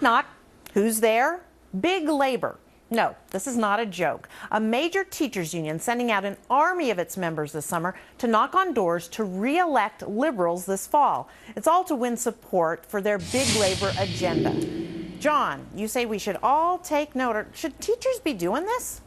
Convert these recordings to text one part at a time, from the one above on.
Knock, knock. Who's there? Big Labor. No, this is not a joke. A major teachers union sending out an army of its members this summer to knock on doors to re-elect liberals this fall. It's all to win support for their big labor agenda. John, you say we should all take note. Should teachers be doing this?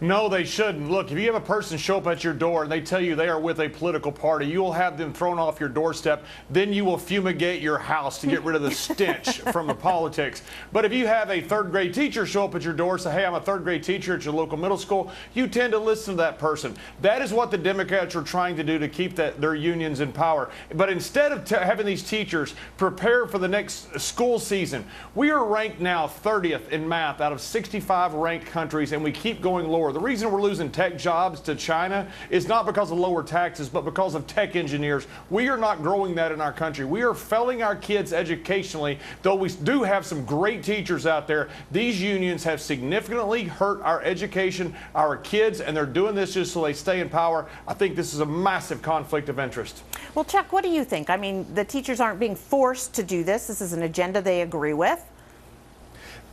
No, they shouldn't. Look, if you have a person show up at your door and they tell you they are with a political party, you will have them thrown off your doorstep. Then you will fumigate your house to get rid of the stench from the politics. But if you have a third grade teacher show up at your door and say, hey, I'm a third grade teacher at your local middle school, you tend to listen to that person. That is what the Democrats are trying to do to keep their unions in power. But instead of having these teachers prepare for the next school season, we are ranked now 30th in math out of 65 ranked countries, and we keep going lower. The reason we're losing tech jobs to China is not because of lower taxes, but because of tech engineers. We are not growing that in our country. We are failing our kids educationally. Though we do have some great teachers out there, these unions have significantly hurt our education, our kids, and they're doing this just so they stay in power. I think this is a massive conflict of interest. Well, Chuck, what do you think? I mean, the teachers aren't being forced to do this. This is an agenda they agree with.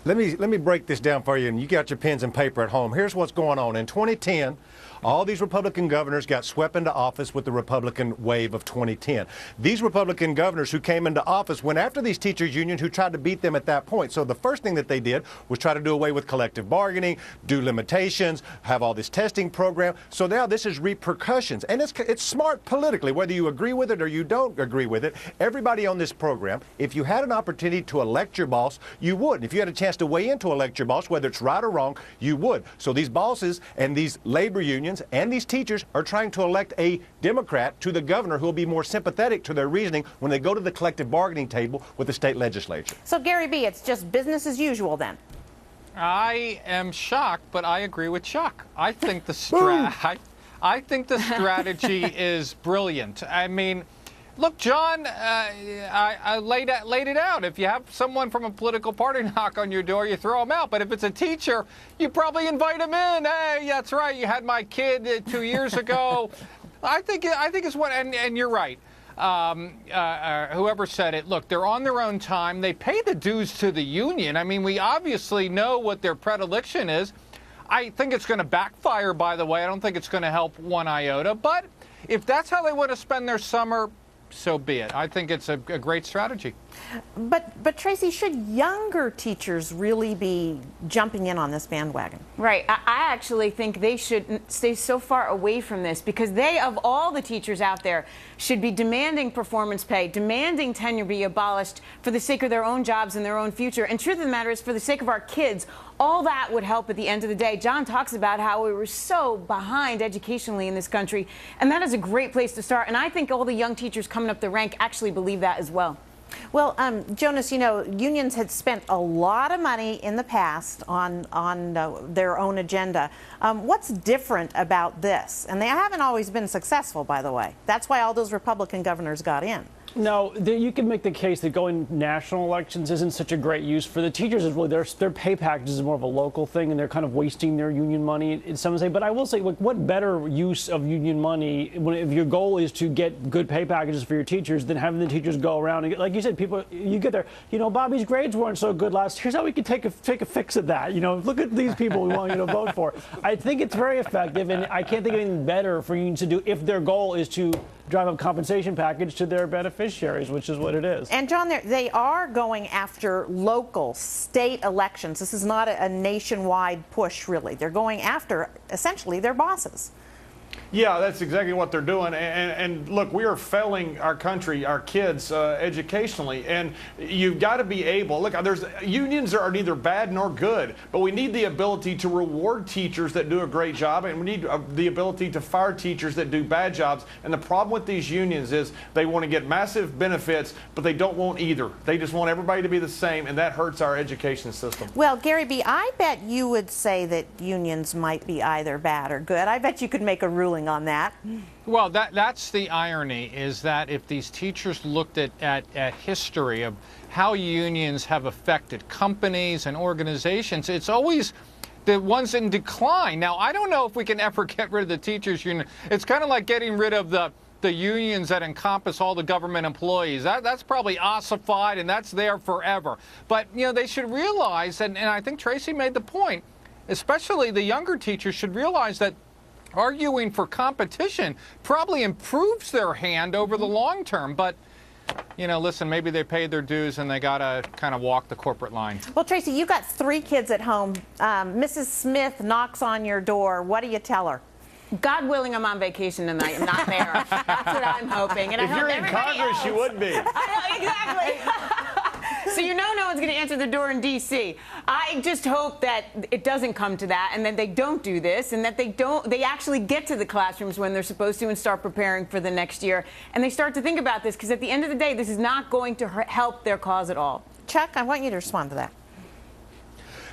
Let me break this down for you, and you got your pens and paper at home. Here's what's going on. In 2010, all these Republican governors got swept into office with the Republican wave of 2010. These Republican governors who came into office went after these teachers unions who tried to beat them at that point. So the first thing that they did was try to do away with collective bargaining, do limitations, have all this testing program. So now this is repercussions. And it's smart politically, whether you agree with it or you don't agree with it. Everybody on this program, if you had an opportunity to elect your boss, you would. If you had a chance to weigh in to elect your boss, whether it's right or wrong, you would. So these bosses and these labor unions and these teachers are trying to elect a Democrat to the governor who will be more sympathetic to their reasoning when they go to the collective bargaining table with the state legislature. So, Gary B., it's just business as usual then? I am shocked, but I agree with Chuck. I think the I think the strategy is brilliant. I mean, look, John, I laid it out. If you have someone from a political party knock on your door, you throw them out. But if it's a teacher, you probably invite them in. Hey, that's right. You had my kid 2 years ago. I think it's what, and you're right. Whoever said it, look, they're on their own time. They pay the dues to the union. I mean, we obviously know what their predilection is. I think it's going to backfire, by the way. I don't think it's going to help one iota. But if that's how they want to spend their summer, so be it. I think it's a great strategy. But Tracy, should younger teachers really be jumping in on this bandwagon? Right. I actually think they should stay so far away from this because they, of all the teachers out there, should be demanding performance pay, demanding tenure be abolished for the sake of their own jobs and their own future. And truth of the matter is, for the sake of our kids, all that would help at the end of the day. John talks about how we were so behind educationally in this country, and that is a great place to start. And I think all the young teachers coming up the rank actually believe that as well. Well, Jonas, you know, unions had spent a lot of money in the past on their own agenda. What's different about this? And they haven't always been successful, by the way. That's why all those Republican governors got in. No, you can make the case that going national elections isn't such a great use for the teachers. Is really their pay packages is more of a local thing, and they're kind of wasting their union money in some way. But I will say, like, what better use of union money if your goal is to get good pay packages for your teachers than having the teachers go around and get, like you said, people, you get there. You know, Bobby's grades weren't so good last. Here's how we can take a fix at that. You know, look at these people we want you to vote for. I think it's very effective, and I can't think of anything better for unions to do if their goal is to drive a compensation package to their beneficiaries, which is what it is. And John, they are going after local, state elections. This is not a nationwide push, really. They're going after, essentially, their bosses. Yeah, that's exactly what they're doing. And look, we are failing our country, our kids, educationally. And you've got to be able, look, unions are neither bad nor good, but we need the ability to reward teachers that do a great job, and we need the ability to fire teachers that do bad jobs. And the problem with these unions is they want to get massive benefits, but they don't want either. They just want everybody to be the same, and that hurts our education system. Well, Gary B., I bet you would say that unions might be either bad or good. I bet you could make a ruling on that. Well, that's the irony, is that if these teachers looked at history of how unions have affected companies and organizations, it's always the ones in decline. Now, I don't know if we can ever get rid of the teachers union. It's kind of like getting rid of the the unions that encompass all the government employees. That's probably ossified, and that's there forever. But, you know, they should realize, and I think Tracy made the point, especially the younger teachers should realize that arguing for competition probably improves their hand over the long term. But, you know, listen, maybe they paid their dues and they got to kind of walk the corporate line. Well, Tracy, you got 3 kids at home. Mrs. Smith knocks on your door. What do you tell her? God willing, I'm on vacation tonight. I'm not there. That's what I'm hoping. And If I hope you're in everybody Congress, else. you would be. Exactly. So you know no one's going to answer the door in D.C. I just hope that it doesn't come to that, and that they don't do this, and that they actually get to the classrooms when they're supposed to and start preparing for the next year, and they start to think about this, because at the end of the day, this is not going to help their cause at all. Chuck, I want you to respond to that.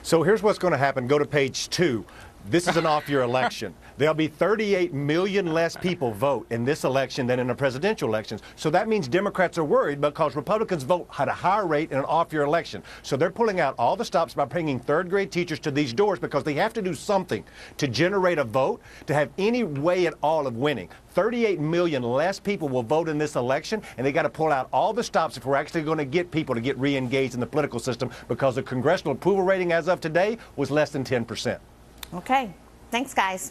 So here's what's going to happen. Go to page 2. This is an off-year election. There'll be 38 million less people vote in this election than in the presidential elections. So that means Democrats are worried because Republicans vote at a higher rate in an off-year election. So they're pulling out all the stops by bringing third-grade teachers to these doors because they have to do something to generate a vote, to have any way at all of winning. 38 million less people will vote in this election, and they got to pull out all the stops if we're actually going to get people to get re-engaged in the political system, because the congressional approval rating as of today was less than 10%. Okay. Thanks, guys.